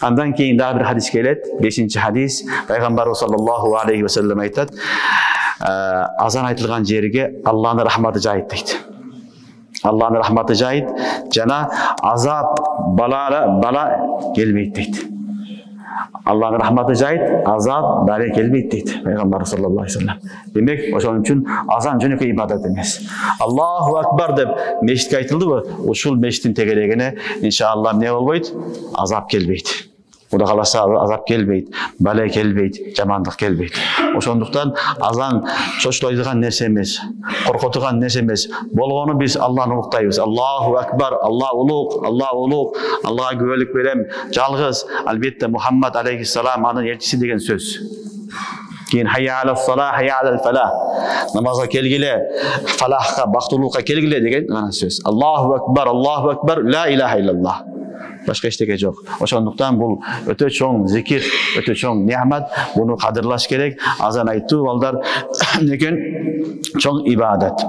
Андан кейін дагы бир хадис келет. 5-ші хадис. Пайгамбар саллаллаху алейхи ва саллям айтат: азан айтылган жерге Аллахның рахматы жайыт дейт. Аллахның рахматы жайыт, жана азап бала келбейт дейт. Аллахның рахматы жайыт, азап бала келбейт дейт Пайгамбар саллаллаху алейхи ва саллям. Демек, ошон үчүн азан жөнөкөй ибадат эмес. Аллаху акбар деп мешитке айтылдыбы? Ушул мешиттин тегерегине иншалла эмне болбойт? Азап келбейт. Кудай кааласа азап келбейт, бала келбейт, жамандык келбейт. Ошондуктан азан чочулайдыган нерсе эмес, коркотуган нерсе эмес. Болгону биз Аллахны улуктайбыз. Аллаху акбар, Аллах улук, Аллахга күбөлүк берем, жалгыз. Албетте Мухаммад алейхиссалам анын элчиси деген сөз. Кейін хайя алал салах, хайя алал фалах. Намазга келгиле, фалахка, бактылуулукка келгиле деген гана сөз. Аллаху акбар, ла илаха иллаллах. Башка эчтеке жок. Ошондуктан бул өтө чоң зикир, өтө чоң неамат. Буну кадырлаш керек. Азан айтуу балдар деген чоң ибадат.